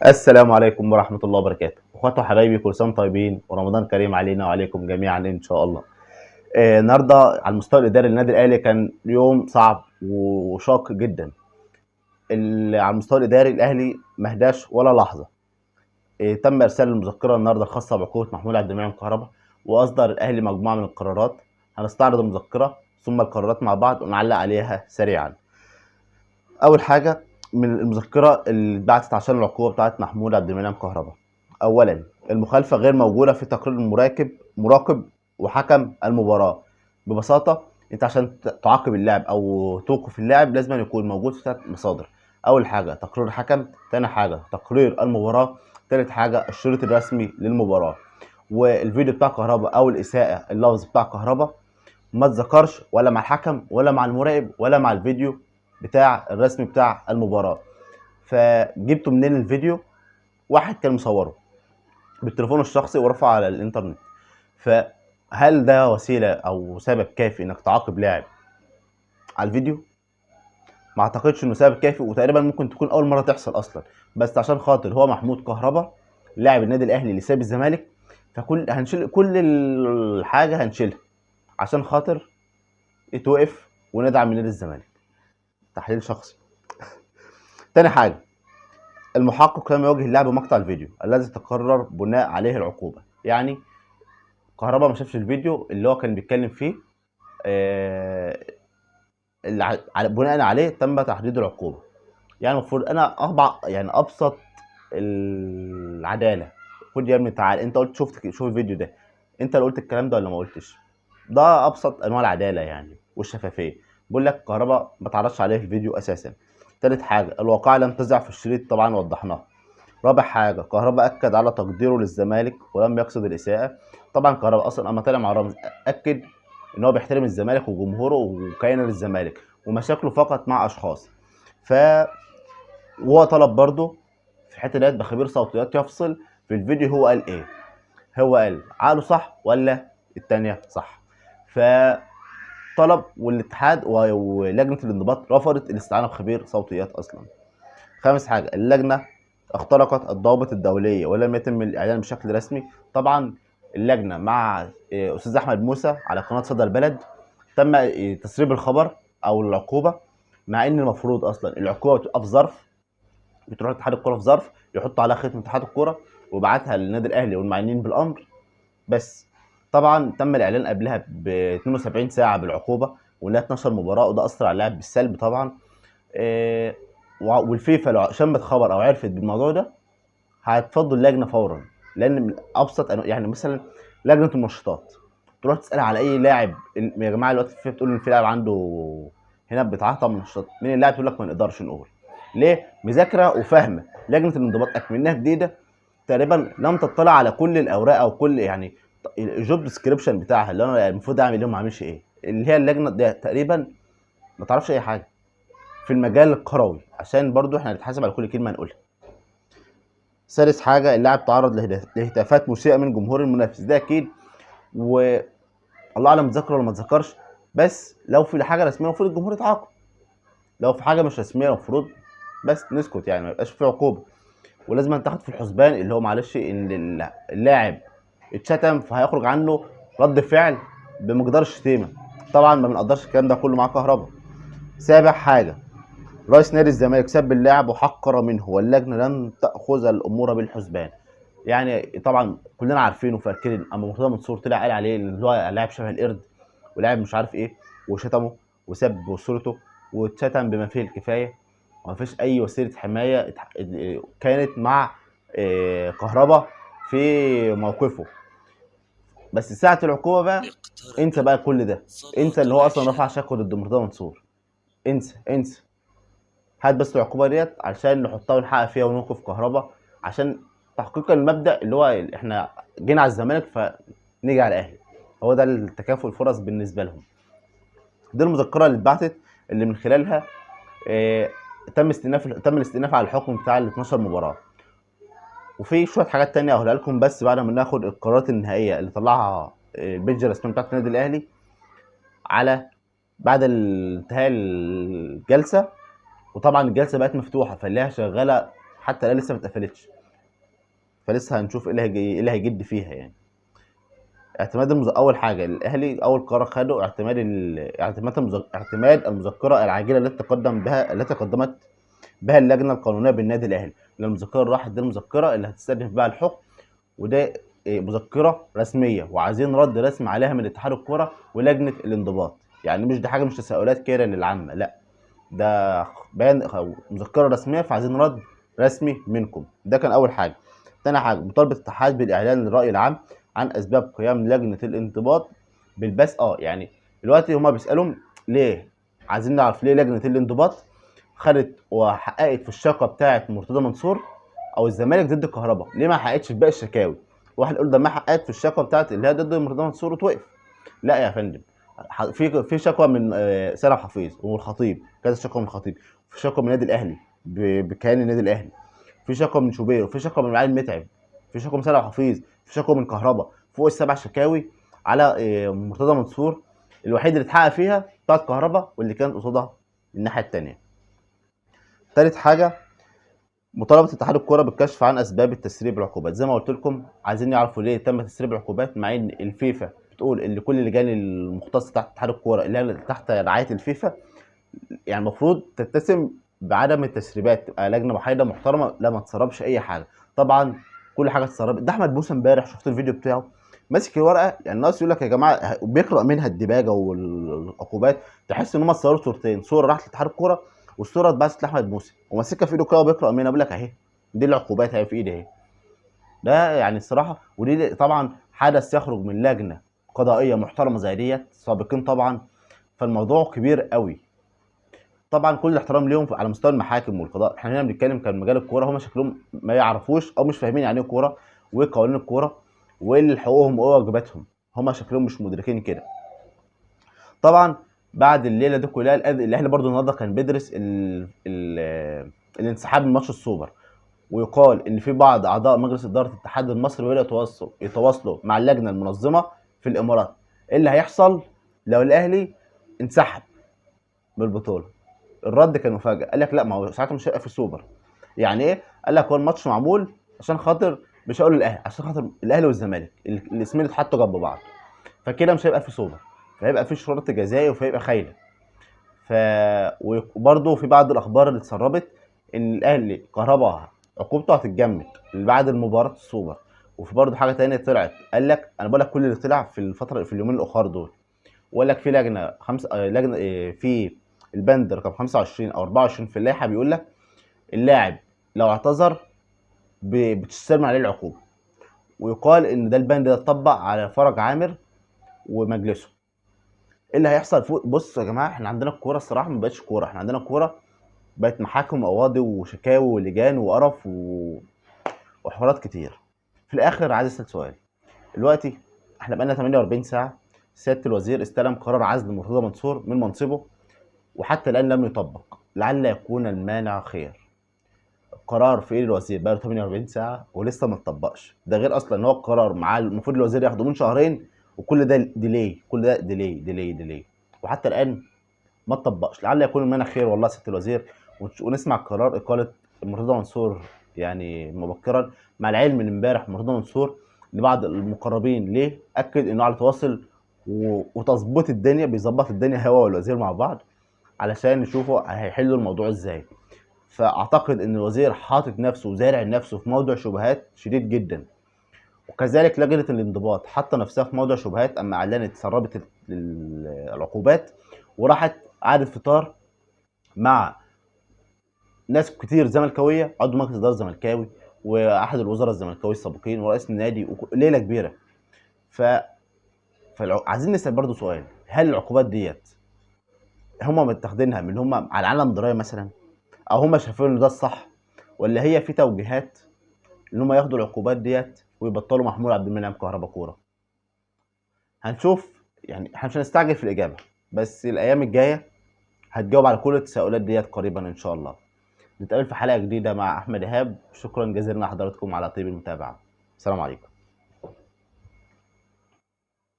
السلام عليكم ورحمة الله وبركاته. اخواتي وحبايبي، كل سنة وانتم طيبين ورمضان كريم علينا وعليكم جميعا ان شاء الله. النهارده على المستوى الاداري للنادي الاهلي كان يوم صعب وشاق جدا. على المستوى الاداري الاهلي ما هداش ولا لحظة. تم ارسال المذكرة النهارده الخاصة بعقوبة محمود عبد المنعم كهربا، واصدر الاهلي مجموعة من القرارات. هنستعرض المذكرة ثم القرارات مع بعض ونعلق عليها سريعا. اول حاجه من المذكره اللي اتبعتت عشان العقوبه بتاعت محمود عبد المنعم كهربا. اولا، المخالفه غير موجوده في تقرير مراقب وحكم المباراه. ببساطه، انت عشان تعاقب اللاعب او توقف اللاعب لازم يكون موجود في 3 مصادر. اول حاجه تقرير الحكم، تاني حاجه تقرير المباراه، تالت حاجه الشريط الرسمي للمباراه. والفيديو بتاع كهربا او الاساءه اللفظ بتاع كهربا ما اتذكرش ولا مع الحكم ولا مع المراقب ولا مع الفيديو بتاع الرسمي بتاع المباراة. فجبته منين الفيديو؟ واحد كان مصوره بالتليفون الشخصي ورفعه على الانترنت. فهل ده وسيلة او سبب كافي انك تعاقب لاعب على الفيديو؟ ما اعتقدش انه سبب كافي، وتقريبا ممكن تكون اول مرة تحصل اصلا. بس عشان خاطر هو محمود كهربا لاعب النادي الاهلي اللي ساب الزمالك، هنشيل كل الحاجة، هنشيلها عشان خاطر يتوقف وندعم نادي الزمالك. تحليل شخصي. تاني حاجة، المحقق لم يوجه اللاعب مقطع الفيديو الذي تقرر بناء عليه العقوبة. يعني كهربا ما شافش الفيديو اللي هو كان بيتكلم فيه، اللي بناء عليه تم تحديد العقوبة. يعني المفروض انا يعني ابسط العدالة. خد يا ابني تعال، انت قلت شوف الفيديو ده، انت اللي قلت الكلام ده ولا ما قلتش؟ ده ابسط انواع العدالة يعني والشفافية. بقول لك كهربا ما تعرضش عليه الفيديو اساسا. تالت حاجة، الواقعة لم تذع في الشريط، طبعا وضحناها. رابع حاجة، كهربا أكد على تقديره للزمالك ولم يقصد الإساءة. طبعا كهربا أصلا أما طلع مع رامز أكد إن هو بيحترم الزمالك وجمهوره وكيان للزمالك، ومشاكله فقط مع أشخاص. ف وهو طلب برضه في الحتة ديت بخبير صوتيات يفصل في الفيديو هو قال إيه. هو قال عقله صح ولا التانية صح. فطلب والاتحاد ولجنة الانضباط رفضت الاستعانة بخبير صوتيات أصلا. خامس حاجة، اللجنة اخترقت الضوابط الدولية ولم يتم الإعلان بشكل رسمي. طبعا اللجنة مع أستاذ أحمد موسى على قناة صدى البلد تم تسريب الخبر أو العقوبة، مع إن المفروض أصلا العقوبة بتبقى في ظرف، بتروح اتحاد الكورة في ظرف يحط عليها ختم اتحاد الكورة ويبعتها للنادي الأهلي والمعنيين بالأمر بس. طبعا تم الإعلان قبلها ب 72 ساعة بالعقوبة، وإنها 12 مباراة، وده أثر على اللاعب بالسلب طبعا. آه، والفيفا لو شمت خبر او عرفت بالموضوع ده هتفضل اللجنه فورا. لان من ابسط يعني مثلا لجنه المنشطات تروح تسال على اي لاعب، يا جماعه دلوقتي الفيفا بتقول ان في لاعب عنده هنا بيتعاطى منشطات، مين اللاعب؟ تقول لك ما نقدرش نقول. ليه؟ مذاكره وفاهمه. لجنه الانضباط اكمنها جديده، تقريبا لم تطلع على كل الاوراق او كل يعني الجوب ديسكريبشن بتاعها اللي انا المفروض اعمل ايه وما اعملش ايه. اللي هي اللجنه دي تقريبا ما تعرفش اي حاجه في المجال الكروي، عشان برضو احنا هنتحاسب على كل كلمه هنقولها. سادس حاجه، اللاعب تعرض لهتافات مسيئه من جمهور المنافس، ده اكيد. والله اعلم اتذكر ولا ما اتذكرش، بس لو في حاجه رسميه المفروض الجمهور يتعاقب. لو في حاجه مش رسميه المفروض بس نسكت، يعني ما يبقاش في عقوبه. ولازم تاخد في الحسبان اللي هو معلش ان اللاعب اتشتم فهيخرج عنه رد فعل بمقدار الشتيمه. طبعا ما بنقدرش الكلام ده كله مع كهربا. سابع حاجه، رئيس نادي الزمالك سب اللاعب وحقر منه واللجنه لم تاخذ الامور بالحسبان. يعني طبعا كلنا عارفين وفاكرين اما مرتضى منصور طلع قال عليه اللي هو لاعب شبه القرد ولاعب مش عارف ايه، وشتمه وسب صورته واتشتم بما فيه الكفايه، وما فيش اي وسيله حمايه كانت مع كهربا في موقفه. بس ساعه العقوبه بقى انسى بقى كل ده. انسى اللي هو اصلا رفع شكوى ضد مرتضى منصور. انسى انسى. هات بس العقوبه ديت عشان نحطها ونحقق فيها ونوقف كهربا، عشان تحقيقا المبدا اللي هو احنا جينا على الزمالك فنيجي على الاهلي. هو ده التكافؤ الفرص بالنسبه لهم. دي المذكره اللي اتبعتت، اللي من خلالها تم الاستئناف على الحكم بتاع ال 12 مباراه. وفي شويه حاجات تانية هقولها لكم بس بعد ما ناخد القرارات النهائيه اللي طلعها البيدج الرسميه بتاعت النادي الاهلي على بعد انتهاء الجلسه. وطبعا الجلسه بقت مفتوحه فاللي هي شغاله حتى الان لسه ما اتقفلتش، فلسه هنشوف ايه اللي هيجد فيها يعني. اول حاجه الاهلي اول قرار خده اعتماد المذكره العاجله التي قدمت بها اللجنه القانونيه بالنادي الاهلي. المذكره اللي راحت دي المذكره اللي هتستأنف بها الحكم، وده مذكره رسميه وعايزين رد رسمي عليها من اتحاد الكوره ولجنه الانضباط. يعني مش دي حاجه، مش تساؤلات كده للعامه، لا ده بيان مذكره رسميه، فعايزين رد رسمي منكم. ده كان اول حاجه. تاني حاجه مطالبه الاتحاد بالاعلان للراي العام عن اسباب قيام لجنه الانضباط بالبث. يعني دلوقتي هما بيسالهم ليه، عايزين نعرف ليه لجنه الانضباط خدت وحققت في الشقه بتاعه مرتضى منصور او الزمالك ضد الكهرباء، ليه ما حققتش في باقي الشكاوي؟ واحد يقول ده ما حققت في الشقه بتاعه اللي هي ضد مرتضى منصور وتوقف. لا يا فندم، في شكوى من سامح حفيظ والخطيب، كذا شكوى من الخطيب، في شكوى من النادي الاهلي بكيان النادي الاهلي، في شكوى من شوبير، وفي شكوى من معالي متعب، في شكوى من سامح حفيظ، في شكوى من كهرباء، فوق السبع شكاوي على مرتضى منصور. الوحيد اللي اتحقق فيها بتاعت كهرباء واللي كانت قصادها الناحيه الثانيه. ثالث حاجه مطالبه اتحاد الكوره بالكشف عن اسباب التسريب العقوبات. زي ما قلت لكم عايزين يعرفوا ليه تم تسريب العقوبات، مع ان الفيفا بتقول ان كل اللجان المختصه تحت اتحاد الكوره اللي هي تحت رعايه الفيفا يعني المفروض تتسم بعدم التسريبات، تبقى لجنه محايده محترمه لا ما تسربش اي حاجه. طبعا كل حاجه اتسربت. ده احمد موسى امبارح شفت الفيديو بتاعه ماسك الورقه، يعني الناس يقول لك يا جماعه بيقرا منها الدباجه والعقوبات، تحس ان هم صوروا صورتين، صوره راحت لاتحاد الكوره والصوره اتبعتت لاحمد موسى وماسكها في ايده كده وبيقرا منها، بيقول لك اهي دي العقوبات اهي في ايدي اهي. ده يعني الصراحه، ودي طبعا حدث يخرج من لجنه قضائيه محترمه زي ديت سابقين طبعا، فالموضوع كبير قوي. طبعا كل الاحترام ليهم على مستوى المحاكم والقضاء. احنا هنا بنتكلم كان مجال الكوره، هم شكلهم ما يعرفوش او مش فاهمين يعني ايه كوره وايه قوانين الكوره وايه اللي حقوقهم وايه واجباتهم، هم شكلهم مش مدركين كده. طبعا بعد الليله دي كلها الاهلي برضو النهارده كان بيدرس الانسحاب من ماتش السوبر، ويقال ان في بعض اعضاء مجلس اداره الاتحاد المصري بداوا يتواصلوا مع اللجنه المنظمه في الامارات ايه اللي هيحصل لو الاهلي انسحب من البطوله. الرد كان مفاجئ، قال لك لا ما هو ساعتها مش هيبقى في سوبر. يعني ايه؟ قال لك هو الماتش معمول عشان خاطر، مش هقول الاهلي، عشان خاطر الاهلي والزمالك الاسمين اتحطوا جنب بعض، فكده مش هيبقى في سوبر، فهيبقى في شرط جزائي وهيبقى خايله. وبرده في بعض الاخبار اللي اتسربت ان الاهلي كهرباء عقوبته هتتجمد بعد المباراه السوبر. وفي برضه حاجه ثانيه طلعت، قال لك انا بقول لك كل اللي طلع في اليومين الاخر دول، وقال لك في لجنه لجنه في البند رقم 25 او 24 في اللائحه بيقول لك اللاعب لو اعتذر بتستلم عليه العقوبه. ويقال ان ده البند ده اتطبق على فرج عامر ومجلسه. ايه اللي هيحصل فوق؟ بصوا يا جماعه، احنا عندنا الكوره الصراحه ما بقتش كوره، احنا عندنا الكوره بقت محاكم وقواضي وشكاوي ولجان وقرف وحوارات كتير. في الاخر عايز اسال سؤال، دلوقتي احنا بقالنا 48 ساعه سياده الوزير استلم قرار عزل مرتضى منصور من منصبه وحتى الان لم يطبق، لعل يكون المانع خير. القرار في ايد الوزير بقاله 48 ساعه ولسه ما اتطبقش، ده غير اصلا ان هو القرار معاه المفروض الوزير ياخده من شهرين، وكل ده ديلي، كل ده ديلي وحتى الان ما اتطبقش. لعل يكون المانع خير والله يا سياده الوزير، ونسمع قرار اقاله مرتضى منصور يعني مبكرا، مع العلم من امبارح مرتضى منصور لبعض المقربين ليه اكد انه على تواصل وتظبيط الدنيا، بيظبط الدنيا هو والوزير مع بعض علشان يشوفوا هيحلوا الموضوع ازاي. فاعتقد ان الوزير حاطط نفسه وزارع نفسه في موضع شبهات شديد جدا، وكذلك لجنه الانضباط حاطه نفسها في موضع شبهات اما اعلنت سربت العقوبات وراحت قعدت فطار مع ناس كتير زملكاويه، عضو مجلس اداره زملكاوي واحد الوزراء الزملكاوي السابقين ورئيس النادي ليله كبيره. ف عايزين نسال برضو سؤال، هل العقوبات ديت هم متاخدينها من هم على علم درايه مثلا، او هم شايفين ان ده الصح، ولا هي في توجيهات ان هم ياخدوا العقوبات ديت ويبطلوا محمود عبد المنعم كهربا كوره؟ هنشوف. يعني احنا مش هنستعجل في الاجابه، بس الايام الجايه هتجاوب على كل التساؤلات ديت قريبا ان شاء الله. نتقابل في حلقه جديده مع احمد ايهاب، شكرا جزيلا لحضراتكم على طيب المتابعه. السلام عليكم.